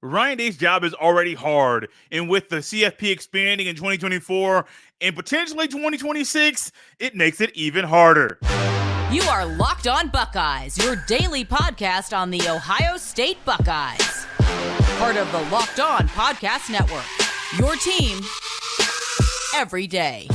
Ryan Day's job is already hard, and with the CFP expanding in 2024 and potentially 2026, it makes it even harder. You are Locked On Buckeyes, your daily podcast on the Ohio State Buckeyes. Part of the Locked On Podcast Network, your team every day.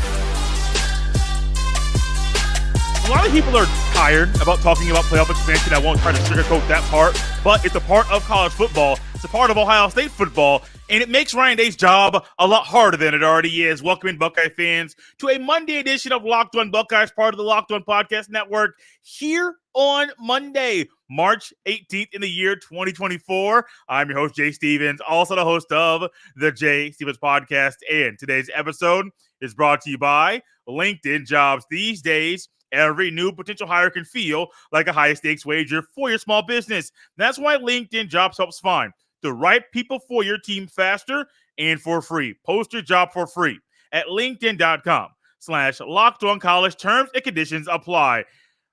A lot of people are tired about talking about playoff expansion. I won't try to sugarcoat that part, but it's a part of college football. It's a part of Ohio State football, and it makes Ryan Day's job a lot harder than it already is. Welcoming Buckeye fans to a Monday edition of Locked On Buckeyes, part of the Locked On Podcast Network, here on Monday, March 18th in the year 2024. I'm your host, Jay Stevens, also the host of the Jay Stevens Podcast, and today's episode is brought to you by LinkedIn Jobs. These days, every new potential hire can feel like a high-stakes wager for your small business. That's why LinkedIn Jobs helps find the right people for your team faster and for free. Post your job for free at linkedin.com/LockedOnCollege. Terms and conditions apply.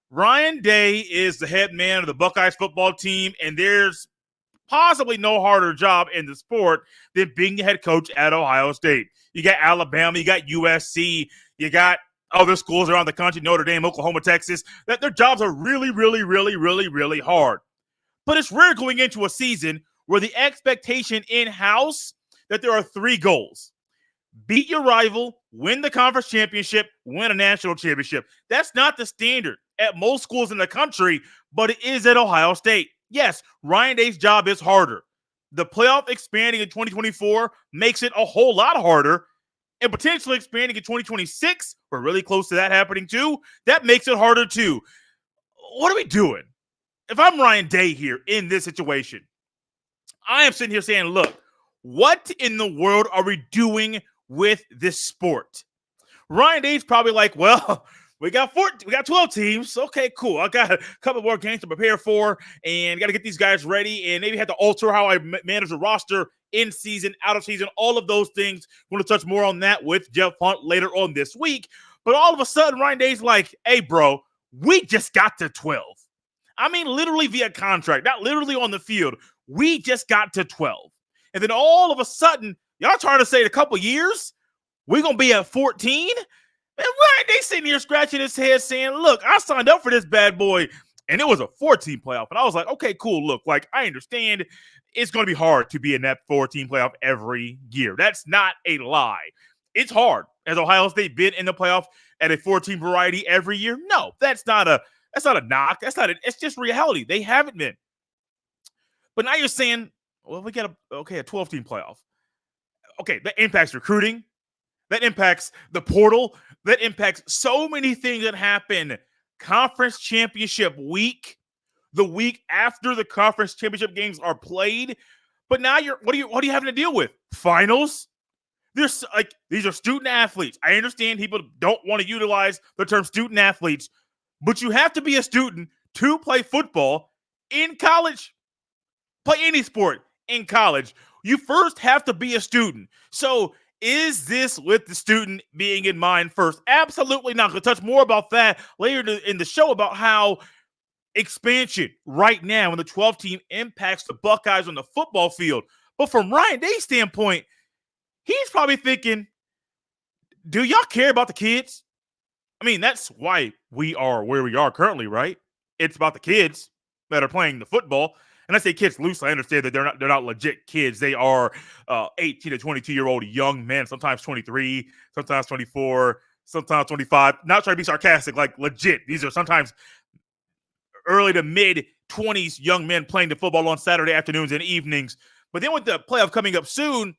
Ryan Day is the head man of the Buckeyes football team, and there's possibly no harder job in the sport than being the head coach at Ohio State. You got Alabama, you got USC, you got other schools around the country, Notre Dame, Oklahoma, Texas, that their jobs are really hard. But it's rare going into a season where the expectation in-house that there are three goals. Beat your rival, win the conference championship, win a national championship. That's not the standard at most schools in the country, but it is at Ohio State. Yes, Ryan Day's job is harder. The playoff expanding in 2024 makes it a whole lot harder, and potentially expanding in 2026, we're really close to that happening too, that makes it harder too. What are we doing? If I'm Ryan Day here in this situation, I am sitting here saying, look, what in the world are we doing with this sport? Ryan Day's probably like, well, we got 12 teams. Okay, cool. I got a couple more games to prepare for and got to get these guys ready and maybe have to alter how I manage the roster in season, out of season, all of those things. We're going to touch more on that with Jeff Hunt later on this week. But all of a sudden, Ryan Day's like, hey, bro, we just got to 12. I mean, literally via contract, not literally on the field. We just got to 12. And then all of a sudden, y'all trying to say in a couple years, we're going to be at 14? And Ryan Day sitting here scratching his head saying, look, I signed up for this bad boy, and it was a 14 playoff. And I was like, okay, cool. Look, like, I understand it's going to be hard to be in that 14 playoff every year. That's not a lie. It's hard. Has Ohio State been in the playoff at a 14 variety every year? No, that's not a knock. It's just reality. They haven't been. But now you're saying, well, we got a 12-team playoff. Okay, that impacts recruiting. That impacts the portal. That impacts so many things that happen. Conference championship week, the week after the conference championship games are played. But now what are you having to deal with? Finals? These are student athletes. I understand people don't want to utilize the term student athletes, but you have to be a student to play football in college. Play any sport in college. You first have to be a student. So is this with the student being in mind first? Absolutely not. We'll touch more about that later in the show about how expansion right now when the 12 team impacts the Buckeyes on the football field. But from Ryan Day's standpoint, he's probably thinking, do y'all care about the kids? I mean, that's why we are where we are currently, right? It's about the kids that are playing the football. And I say kids loosely. I understand that they're not legit kids. They are 18 to 22-year-old young men, sometimes 23, sometimes 24, sometimes 25. Not trying to be sarcastic, like legit. These are sometimes early to mid-20s young men playing the football on Saturday afternoons and evenings. But then with the playoff coming up soon,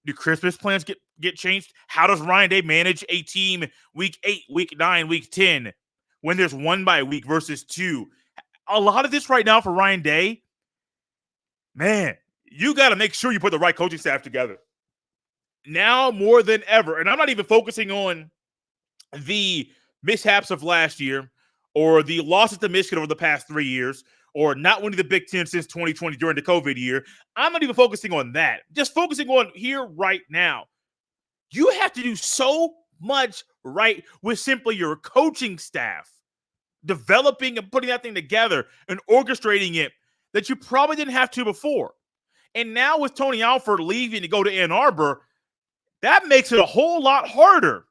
do Christmas plans get changed? How does Ryan Day manage a team week 8, week 9, week 10 when there's one bye week versus two? A lot of this right now for Ryan Day, man, you got to make sure you put the right coaching staff together. Now more than ever, and I'm not even focusing on the mishaps of last year or the losses to Michigan over the past 3 years or not winning the Big Ten since 2020 during the COVID year. I'm not even focusing on that. Just focusing on here right now. You have to do so much right with simply your coaching staff. Developing and putting that thing together and orchestrating it that you probably didn't have to before. And now with Tony Alford leaving to go to Ann Arbor, that makes it a whole lot harder.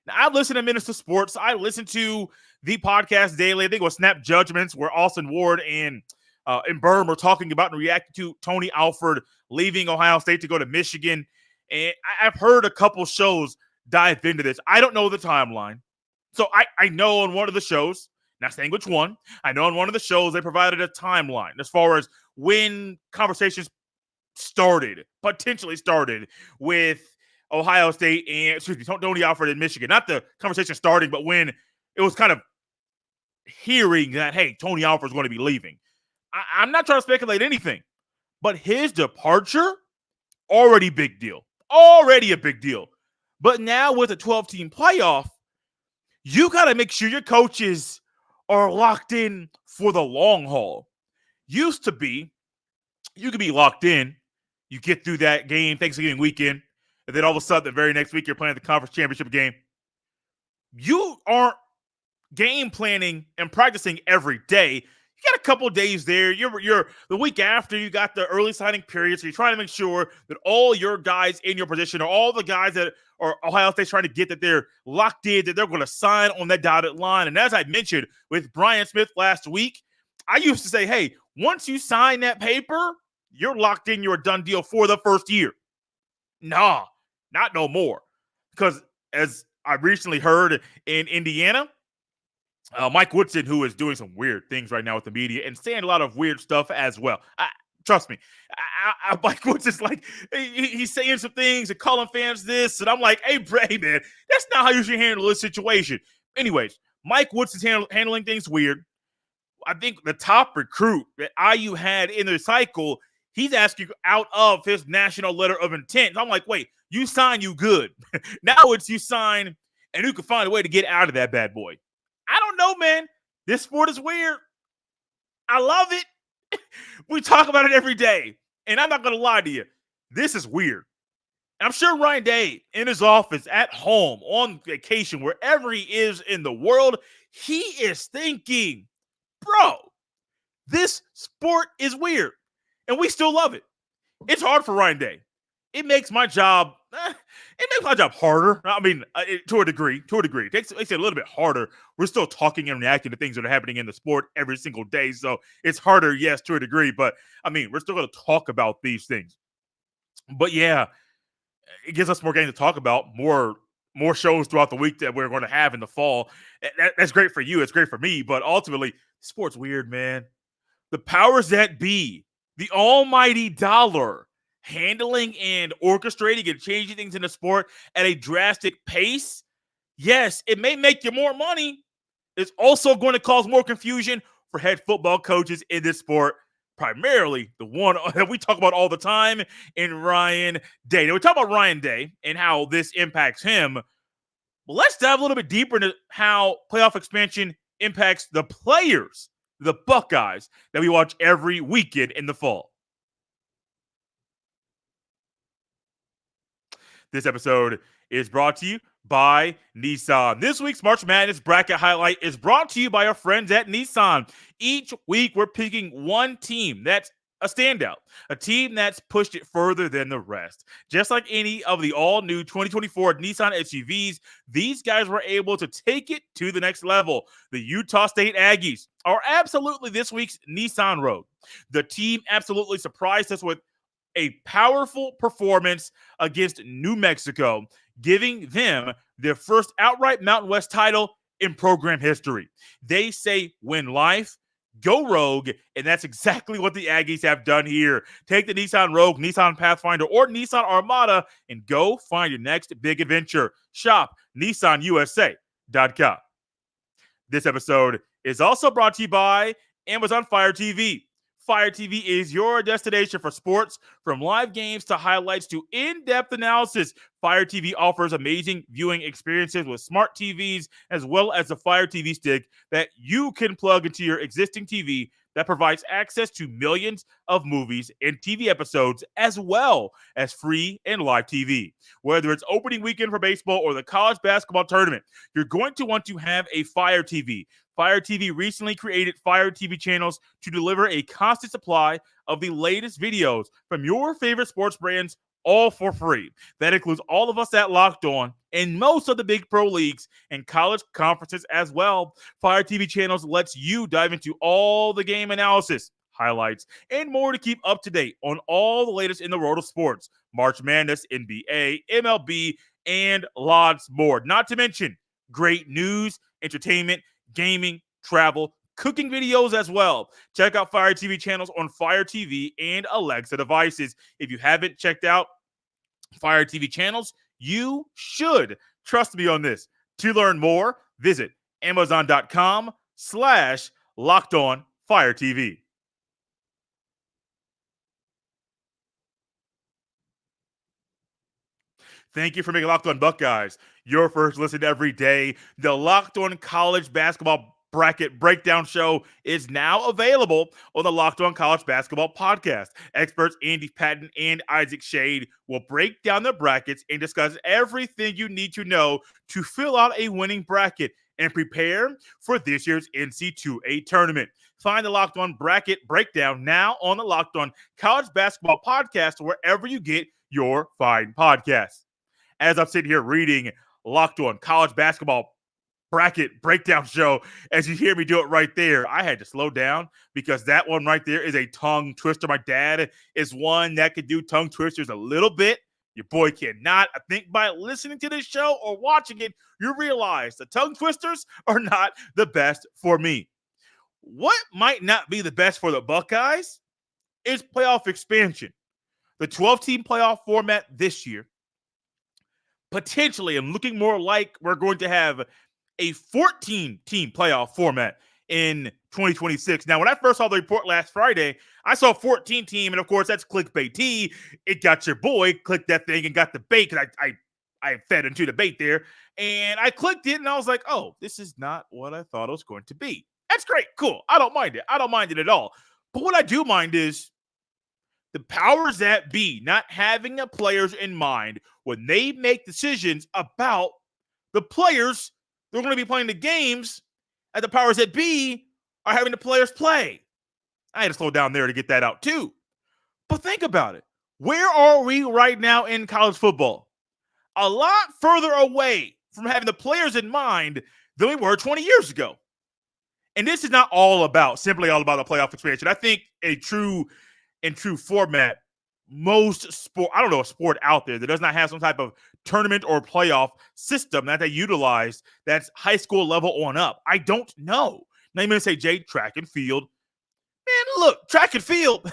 Now, I listen to Minister Sports. I listen to the podcast daily. I think it was Snap Judgments, where Austin Ward and Berm were talking about and reacting to Tony Alford leaving Ohio State to go to Michigan. And I've heard a couple shows dive into this. I don't know the timeline. So I know on one of the shows, not saying which one, I know on one of the shows they provided a timeline as far as when conversations potentially started with Ohio State and, Tony Alford in Michigan. Not the conversation starting, but when it was kind of hearing that, hey, Tony Alford's going to be leaving. I'm not trying to speculate anything, but his departure, already big deal. Already a big deal. But now with a 12-team playoff, you got to make sure your coaches are locked in for the long haul. Used to be, you could be locked in, you get through that game, Thanksgiving weekend, and then all of a sudden, the very next week, you're playing the conference championship game. You aren't game planning and practicing every day. You got a couple days there. You're the week after, you got the early signing period, so you're trying to make sure that all your guys in your position, or all the guys that are Ohio State's trying to get, that they're locked in, that they're going to sign on that dotted line. And as I mentioned with Brian Smith last week, I used to say, hey, once you sign that paper, you're locked in, you're a done deal for the first year. Nah, not no more. Because as I recently heard in Indiana, Mike Woodson, who is doing some weird things right now with the media and saying a lot of weird stuff as well. Trust me, Mike Woodson's like, he's saying some things and calling fans this, and I'm like, hey, man, that's not how you should handle this situation. Anyways, Mike Woodson's handling things weird. I think the top recruit that IU had in the cycle, he's asking out of his national letter of intent. I'm like, wait, you sign, you good. Now it's you sign, and you can find a way to get out of that bad boy. I don't know, man. This sport is weird. I love it. We talk about it every day. And I'm not going to lie to you. This is weird. I'm sure Ryan Day in his office, at home, on vacation, wherever he is in the world, he is thinking, bro, this sport is weird. And we still love it. It's hard for Ryan Day. It makes my job harder. I mean, to a degree. It makes it a little bit harder. We're still talking and reacting to things that are happening in the sport every single day. So it's harder, yes, to a degree. But, I mean, we're still going to talk about these things. But, yeah, it gives us more games to talk about, more shows throughout the week that we're going to have in the fall. That's great for you. It's great for me. But ultimately, sport's weird, man. The powers that be, the almighty dollar, handling and orchestrating and changing things in the sport at a drastic pace, yes, it may make you more money. It's also going to cause more confusion for head football coaches in this sport, primarily the one that we talk about all the time in Ryan Day. Now, we talk about Ryan Day and how this impacts him, but let's dive a little bit deeper into how playoff expansion impacts the players, the Buckeyes, that we watch every weekend in the fall. This episode is brought to you by Nissan. This week's March Madness bracket highlight is brought to you by our friends at Nissan. Each week, we're picking one team that's a standout, a team that's pushed it further than the rest. Just like any of the all-new 2024 Nissan SUVs, these guys were able to take it to the next level. The Utah State Aggies are absolutely this week's Nissan Rogue. The team absolutely surprised us with a powerful performance against New Mexico, giving them their first outright Mountain West title in program history. They say win life, go Rogue, and that's exactly what the Aggies have done here. Take the Nissan Rogue, Nissan Pathfinder, or Nissan Armada and go find your next big adventure. Shop NissanUSA.com. This episode is also brought to you by Amazon Fire TV. Fire TV is your destination for sports, from live games to highlights to in-depth analysis. Fire TV offers amazing viewing experiences with smart TVs, as well as a Fire TV stick that you can plug into your existing TV that provides access to millions of movies and TV episodes, as well as free and live TV. Whether it's opening weekend for baseball or the college basketball tournament, you're going to want to have a Fire TV. Fire TV recently created Fire TV channels to deliver a constant supply of the latest videos from your favorite sports brands, all for free. That includes all of us at Locked On and most of the big pro leagues and college conferences as well. Fire TV channels lets you dive into all the game analysis, highlights, and more to keep up to date on all the latest in the world of sports. March Madness, NBA, MLB, and lots more. Not to mention great news, entertainment, gaming, travel, cooking videos as well. Check out Fire TV channels on Fire TV and Alexa devices. If you haven't checked out Fire TV channels, you should. Trust me on this. To learn more, visit Amazon.com/LockedOnFireTV. Thank you for making Locked On Buckeyes your first listen every day. The Locked On College Basketball Bracket Breakdown Show is now available on the Locked On College Basketball Podcast. Experts Andy Patton and Isaac Shade will break down the brackets and discuss everything you need to know to fill out a winning bracket and prepare for this year's NC2A tournament. Find the Locked On Bracket Breakdown now on the Locked On College Basketball Podcast, wherever you get your fine podcasts. As I'm sitting here reading Locked On College Basketball Bracket Breakdown Show, as you hear me do it right there, I had to slow down because that one right there is a tongue twister. My dad is one that could do tongue twisters a little bit. Your boy cannot. I think by listening to this show or watching it, you realize the tongue twisters are not the best for me. What might not be the best for the Buckeyes is playoff expansion. The 12-team playoff format this year potentially, I'm looking more like we're going to have a 14-team playoff format in 2026. Now, when I first saw the report last Friday, I saw 14-team, and of course, that's clickbait. It got your boy clicked that thing and got the bait because I fed into the bait there, and I clicked it, and I was like, oh, this is not what I thought it was going to be. That's great, cool. I don't mind it. I don't mind it at all. But what I do mind is the powers that be not having the players in mind when they make decisions about the players they're going to be playing the games, and the powers that be are having the players play. I had to slow down there to get that out too. But think about it. Where are we right now in college football? A lot further away from having the players in mind than we were 20 years ago. And this is not simply all about the playoff expansion. I think in true format, most sport, I don't know a sport out there that does not have some type of tournament or playoff system that they utilize that's high school level on up. I don't know. Now you're going to say, Jay, track and field. Man, look, track and field,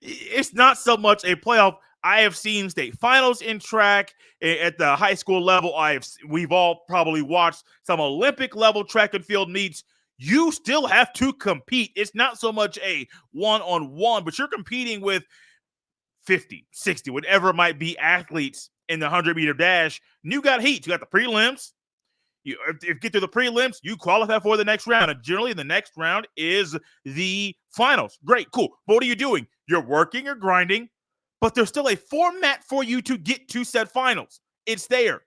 it's not so much a playoff. I have seen state finals in track at the high school level. We've all probably watched some Olympic level track and field meets. You still have to compete. It's not so much a one-on-one, but you're competing with 50, 60, whatever it might be, athletes in the 100-meter dash. And you got heat. You got the prelims. If you get to the prelims, you qualify for the next round. And generally, the next round is the finals. Great, cool. But what are you doing? You're working, you're grinding, but there's still a format for you to get to said finals. It's there.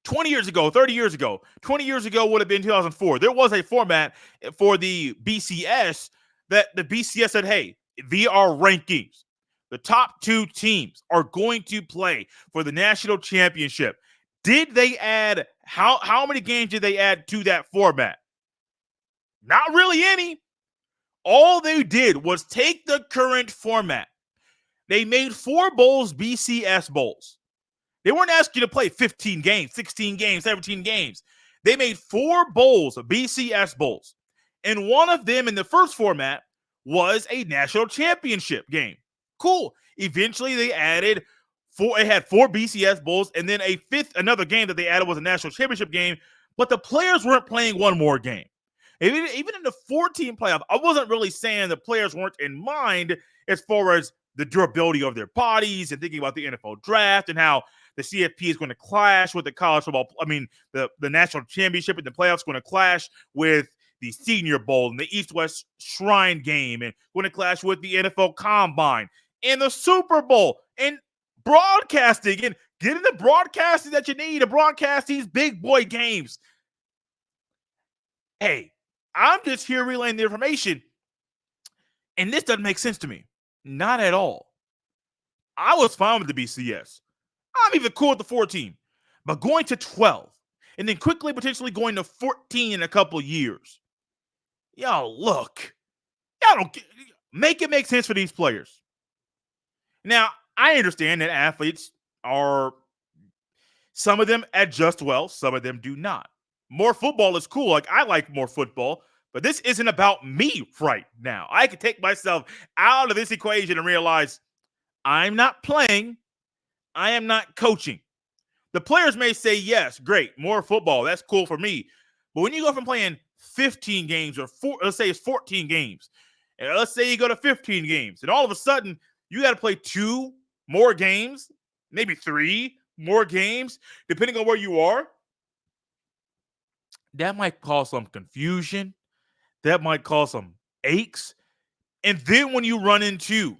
20 years ago, 30 years ago, 20 years ago would have been 2004. There was a format for the BCS that the BCS said, hey, via our rankings, the top two teams are going to play for the national championship. Did they add, how many games did they add to that format? Not really any. All they did was take the current format. They made 4 bowls BCS bowls. They weren't asking you to play 15 games, 16 games, 17 games. They made 4 bowls, BCS bowls. And one of them in the first format was a national championship game. Cool. Eventually they added 4. It had 4 BCS bowls, and then another game that they added was a national championship game. But the players weren't playing one more game. Even in the 14 playoff, I wasn't really saying the players weren't in mind as far as the durability of their bodies and thinking about the NFL draft and how the CFP is going to clash with the college football. I mean, the national championship and the playoffs going to clash with the Senior Bowl and the East-West Shrine game, and going to clash with the NFL Combine and the Super Bowl and broadcasting and getting the broadcasting that you need to broadcast these big boy games. Hey, I'm just here relaying the information, and this doesn't make sense to me. Not at all. I was fine with the BCS. I'm even cool with the 14. But going to 12 and then quickly potentially going to 14 in a couple of years. Y'all, look. Y'all don't make it make sense for these players. Now, I understand that athletes are, some of them adjust well, some of them do not. More football is cool. Like, I like more football, but this isn't about me right now. I can take myself out of this equation and realize I'm not playing, I am not coaching. The players may say, yes, great, more football. That's cool for me. But when you go from playing 15 games or let's say it's 14 games, and let's say you go to 15 games, and all of a sudden you got to play 2 more games, maybe 3 more games, depending on where you are, that might cause some confusion. That might cause some aches. And then when you run into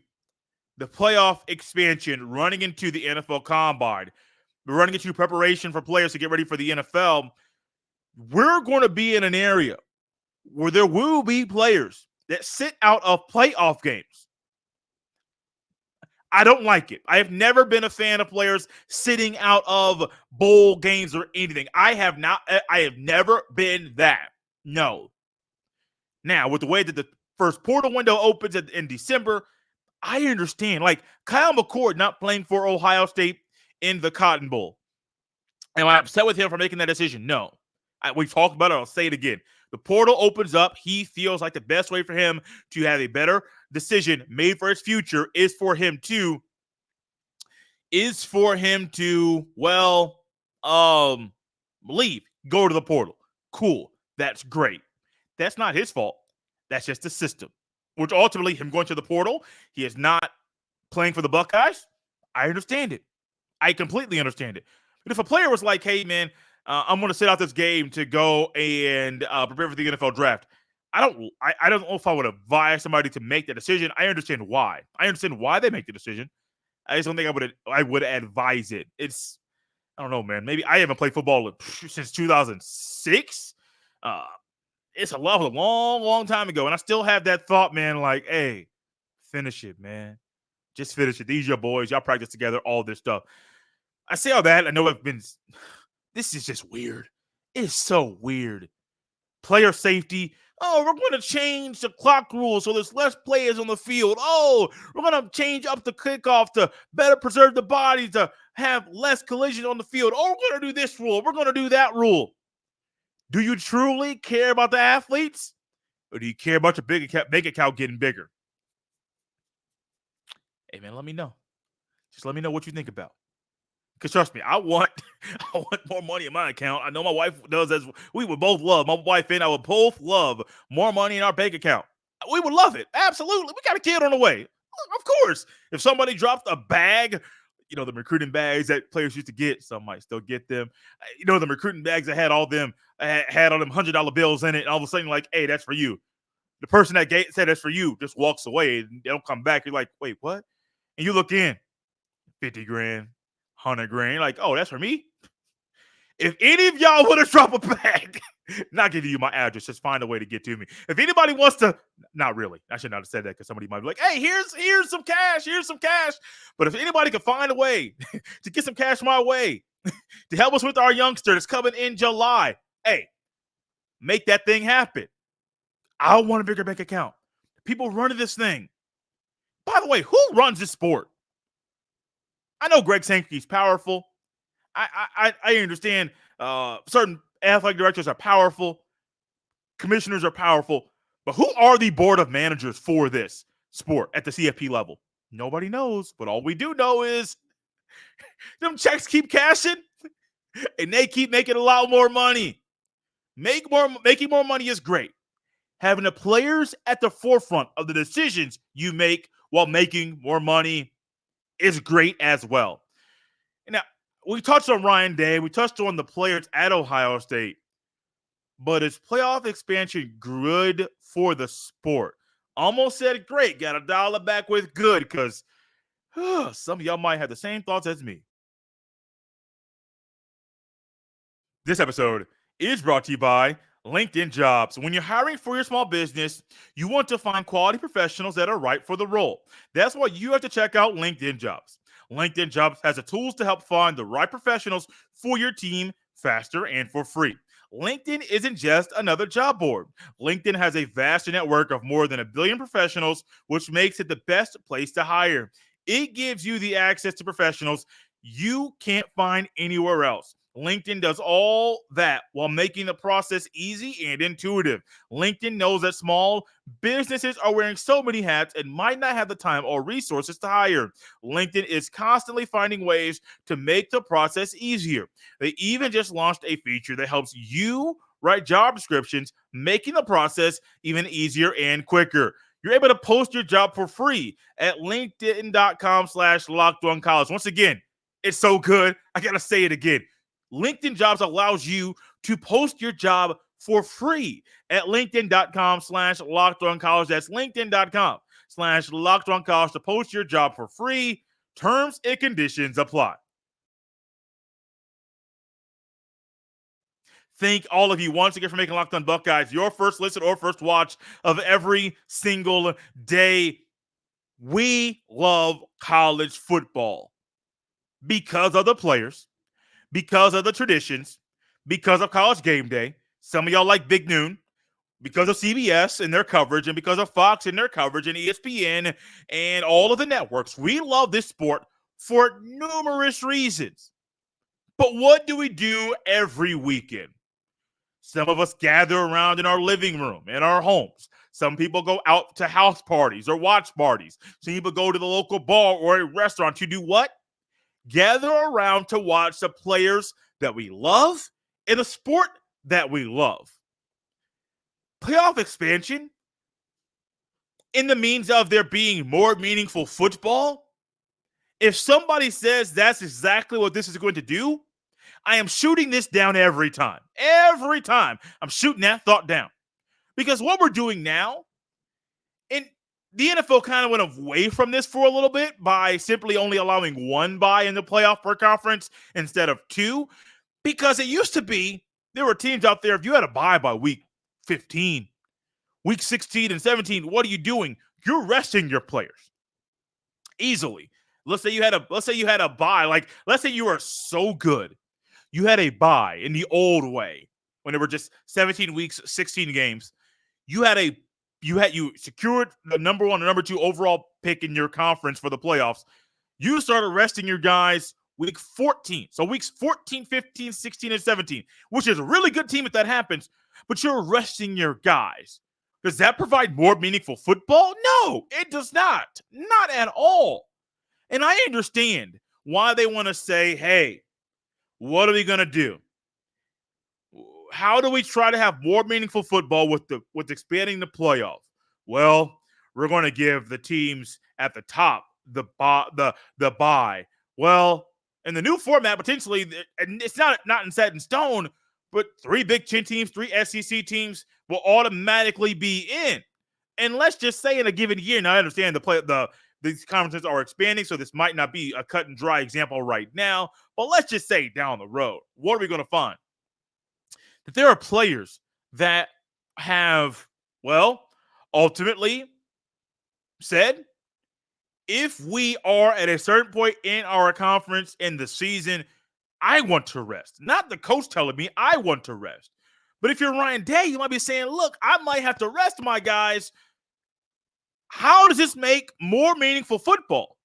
the playoff expansion, running into the NFL Combine, running into preparation for players to get ready for the NFL, we're going to be in an area where there will be players that sit out of playoff games. I don't like it. I have never been a fan of players sitting out of bowl games or anything. I have never been that. No. Now, with the way that the first portal window opens in December, I understand. Like Kyle McCord not playing for Ohio State in the Cotton Bowl. Am I upset with him for making that decision? No. We've talked about it. I'll say it again. The portal opens up. He feels like the best way for him to have a better decision made for his future is for him to leave, go to the portal. Cool. That's great. That's not his fault. That's just the system. Which ultimately, him going to the portal, he is not playing for the Buckeyes. I understand it. I completely understand it. But if a player was like, hey, man, I'm going to sit out this game to go and prepare for the NFL draft, I don't know if I would advise somebody to make that decision. I understand why. I understand why they make the decision. I just don't think I would advise it. I don't know, man. Maybe I haven't played football since 2006. It's a long time ago, and I still have that thought, man. Like, hey, finish it, man. Just finish it. These are your boys. Y'all practice together. All this stuff. I say all that. I know this is just weird. It's so weird. Player safety. Oh, we're going to change the clock rules so there's less players on the field. Oh, we're going to change up the kickoff to better preserve the body to have less collision on the field. Oh, we're going to do this rule. We're going to do that rule. Do you truly care about the athletes? Or do you care about your bank account getting bigger? Hey, man, let me know. Just let me know what you think about. Because trust me, I want more money in my account. I know my wife does as we would both love. My wife and I would both love more money in our bank account. We would love it. Absolutely. We got a kid on the way. Of course. If somebody drops a bag, the recruiting bags that players used to get, some might still get them. The recruiting bags that had all them $100 bills in it, and all of a sudden, like, hey, that's for you. The person that said that's for you just walks away and they don't come back. You're like, wait, what? And you look in, 50 grand, 100 grand. Like, oh, that's for me? If any of y'all want to drop a bag, not giving you my address, just find a way to get to me. If anybody wants to, not really. I should not have said that because somebody might be like, hey, here's some cash. Here's some cash. But if anybody can find a way to get some cash my way to help us with our youngster that's coming in July, hey, make that thing happen. I want a bigger bank account. People running this thing. By the way, who runs this sport? I know Greg Sankey's powerful. I understand certain athletic directors are powerful. Commissioners are powerful. But who are the board of managers for this sport at the CFP level? Nobody knows. But all we do know is them checks keep cashing and they keep making a lot more money. Making more money is great. Having the players at the forefront of the decisions you make while making more money is great as well. Now, we touched on Ryan Day. We touched on the players at Ohio State. But is playoff expansion good for the sport? Almost said great. Got to dial it back with good because some of y'all might have the same thoughts as me. This episode is brought to you by LinkedIn Jobs. When you're hiring for your small business, you want to find quality professionals that are right for the role. That's why you have to check out LinkedIn Jobs. LinkedIn Jobs has the tools to help find the right professionals for your team faster and for free. LinkedIn isn't just another job board. LinkedIn has a vast network of more than a billion professionals, which makes it the best place to hire. It gives you the access to professionals you can't find anywhere else. LinkedIn does all that while making the process easy and intuitive. LinkedIn knows that small businesses are wearing so many hats and might not have the time or resources to hire. LinkedIn is constantly finding ways to make the process easier. They even just launched a feature that helps you write job descriptions, making the process even easier and quicker. You're able to post your job for free at linkedin.com/lockedoncollege. Once again, it's so good. I got to say it again. LinkedIn Jobs allows you to post your job for free at linkedin.com/lockedoncollege. That's linkedin.com/lockedoncollege to post your job for free. Terms and conditions apply. Thank all of you once again for making Locked On Buckeyes your first listen or first watch of every single day. We love college football because of the players, because of the traditions, because of College Game Day. Some of y'all like Big Noon, because of CBS and their coverage, and because of Fox and their coverage, and ESPN and all of the networks. We love this sport for numerous reasons. But what do we do every weekend? Some of us gather around in our living room, in our homes. Some people go out to house parties or watch parties. Some people go to the local bar or a restaurant to do what? Gather around to watch the players that we love in a sport that we love. Playoff expansion, in the means of there being more meaningful football, if somebody says that's exactly what this is going to do, I am shooting this down every time. Every time I'm shooting that thought down. Because what we're doing now, and the NFL kind of went away from this for a little bit by simply only allowing one bye in the playoff per conference instead of two. Because it used to be there were teams out there, if you had a bye by week 15, week 16 and 17, what are you doing? You're resting your players easily. Let's say you had a bye. Like, let's say you were so good. You had a bye in the old way when there were just 17 weeks, 16 games. You secured the number one and number two overall pick in your conference for the playoffs. You started resting your guys week 14. So weeks 14, 15, 16, and 17, which is a really good team if that happens, but you're resting your guys. Does that provide more meaningful football? No, it does not. Not at all. And I understand why they want to say, hey, what are we going to do? How do we try to have more meaningful football with expanding the playoff? Well, we're going to give the teams at the top the bye. Well, in the new format, potentially, and it's not set in stone, but 3 Big Ten teams, 3 SEC teams will automatically be in. And let's just say in a given year, now I understand these conferences are expanding, so this might not be a cut and dry example right now, but let's just say down the road, what are we going to find? That there are players that have, ultimately said, if we are at a certain point in our conference in the season, I want to rest. Not the coach telling me I want to rest. But if you're Ryan Day, you might be saying, look, I might have to rest my guys. How does this make more meaningful football?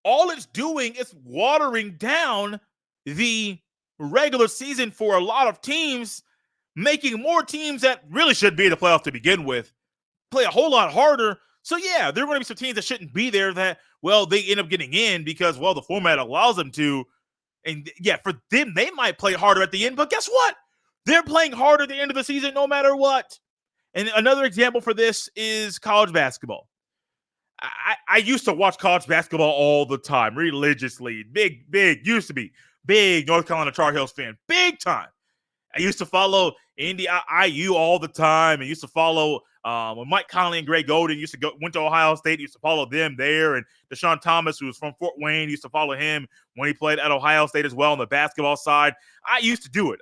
All it's doing is watering down the regular season for a lot of teams, making more teams that really should be in the playoff to begin with play a whole lot harder. So, yeah, there are going to be some teams that shouldn't be there that, they end up getting in because, the format allows them to. And, yeah, for them, they might play harder at the end. But guess what? They're playing harder at the end of the season no matter what. And another example for this is college basketball. I used to watch college basketball all the time, religiously. Used to be big North Carolina Tar Heels fan, big time. I used to follow IU all the time. I used to follow when Mike Conley and Greg Golden went to Ohio State. Used to follow them there, and Deshaun Thomas, who was from Fort Wayne, used to follow him when he played at Ohio State as well on the basketball side. I used to do it.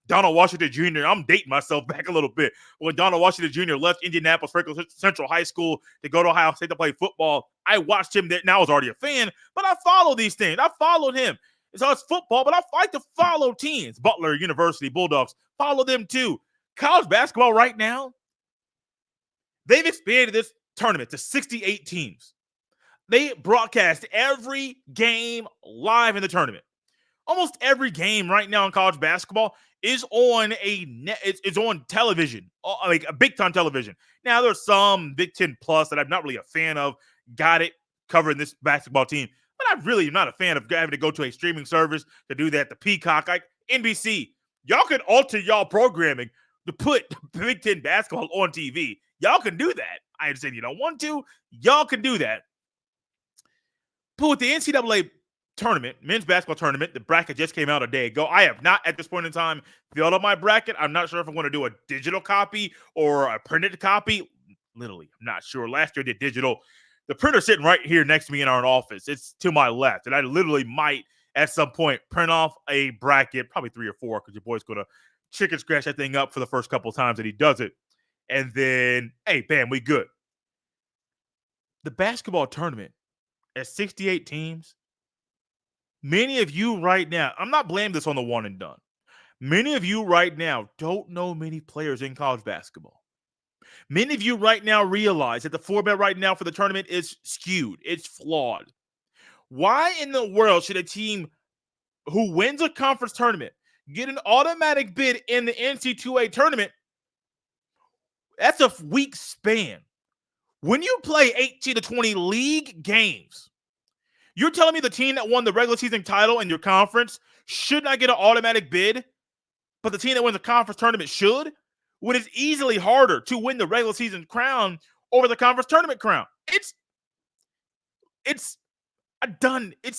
Donald Washington Jr., I'm dating myself back a little bit. When Donald Washington Jr. left Indianapolis Central High School to go to Ohio State to play football, I watched him there. Now I was already a fan, but I follow these things. I followed him. So it's football, but I like to follow teams. Butler University Bulldogs, follow them too. College basketball right now, they've expanded this tournament to 68 teams. They broadcast every game live in the tournament. Almost every game right now in college basketball is on it's on television, like a big time television. Now there's some Big Ten Plus that I'm not really a fan of. Got it covering this basketball team, but I really am not a fan of having to go to a streaming service to do that. The Peacock, like NBC, y'all can alter y'all programming to put Big Ten basketball on TV. Y'all can do that. I understand you don't want to. Y'all can do that. But with the NCAA tournament, men's basketball tournament, the bracket just came out a day ago. I have not, at this point in time, filled up my bracket. I'm not sure if I'm going to do a digital copy or a printed copy. Literally, I'm not sure. Last year I did digital. The printer's sitting right here next to me in our office. It's to my left, and I literally might, at some point, print off a bracket, probably 3 or 4, because your boy's going to chicken scratch that thing up for the first couple of times that he does it. And then, hey, bam, we good. The basketball tournament at 68 teams, many of you right now, I'm not blaming this on the one and done. Many of you right now don't know many players in college basketball. Many of you right now realize that the format right now for the tournament is skewed. It's flawed. Why in the world should a team who wins a conference tournament get an automatic bid in the NC2A tournament? That's a week span. When you play 18 to 20 league games, you're telling me the team that won the regular season title in your conference should not get an automatic bid, but the team that wins the conference tournament should? When it's easily harder to win the regular season crown over the conference tournament crown. It's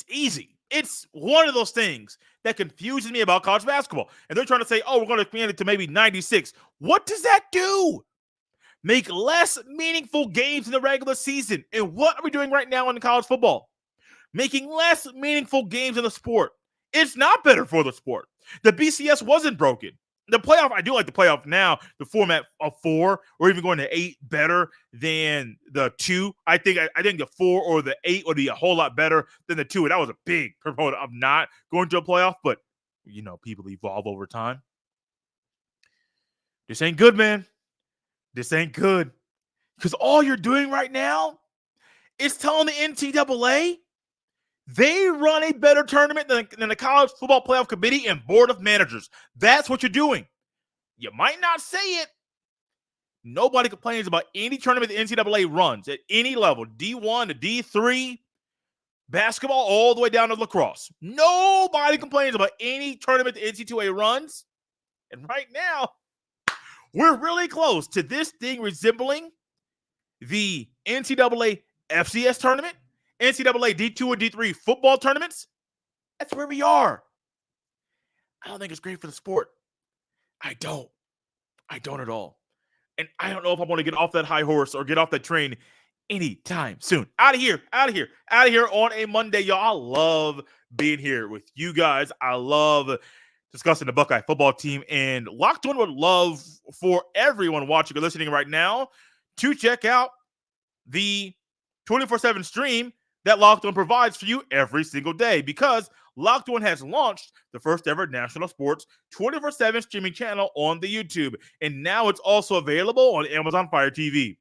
easy. It's one of those things that confuses me about college basketball. And they're trying to say, oh, we're going to expand it to maybe 96. What does that do? Make less meaningful games in the regular season. And what are we doing right now in college football? Making less meaningful games in the sport. It's not better for the sport. The BCS wasn't broken. The playoff, I do like the playoff now, the format of 4 or even going to 8 better than the 2. I think the 4 or the 8 would be a whole lot better than the 2. And that was a big proponent of not going to a playoff, but people evolve over time. This ain't good, man. This ain't good. Because all you're doing right now is telling the NCAA they run a better tournament than the College Football Playoff Committee and Board of Managers. That's what you're doing. You might not say it. Nobody complains about any tournament the NCAA runs at any level, D1 to D3, basketball all the way down to lacrosse. Nobody complains about any tournament the NCAA runs. And right now, we're really close to this thing resembling the NCAA FCS tournament, NCAA D2 and D3 football tournaments. That's where we are. I don't think it's great for the sport. I don't at all. And I don't know if I want to get off that high horse or get off that train anytime soon. Out of here on a Monday, y'all. I love being here with you guys. I love discussing the Buckeye football team, and Locked On would love for everyone watching or listening right now to check out the 24/7 stream that Locked On provides for you every single day, because Locked On has launched the first ever national sports 24/7 streaming channel on the YouTube. And now it's also available on Amazon Fire TV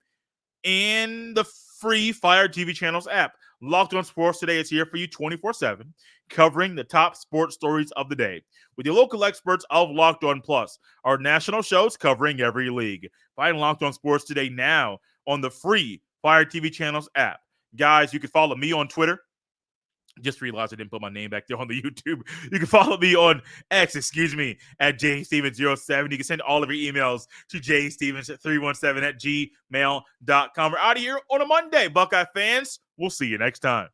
and the free Fire TV channels app. Locked On Sports Today is here for you 24/7, covering the top sports stories of the day with your local experts of Locked On Plus, our national shows covering every league. Find Locked On Sports Today now on the free Fire TV channels app. Guys, you can follow me on Twitter. Just realized I didn't put my name back there on the YouTube. You can follow me on X, at jstevens07. You can send all of your emails to jstevens317 at gmail.com. We're out of here on a Monday, Buckeye fans. We'll see you next time.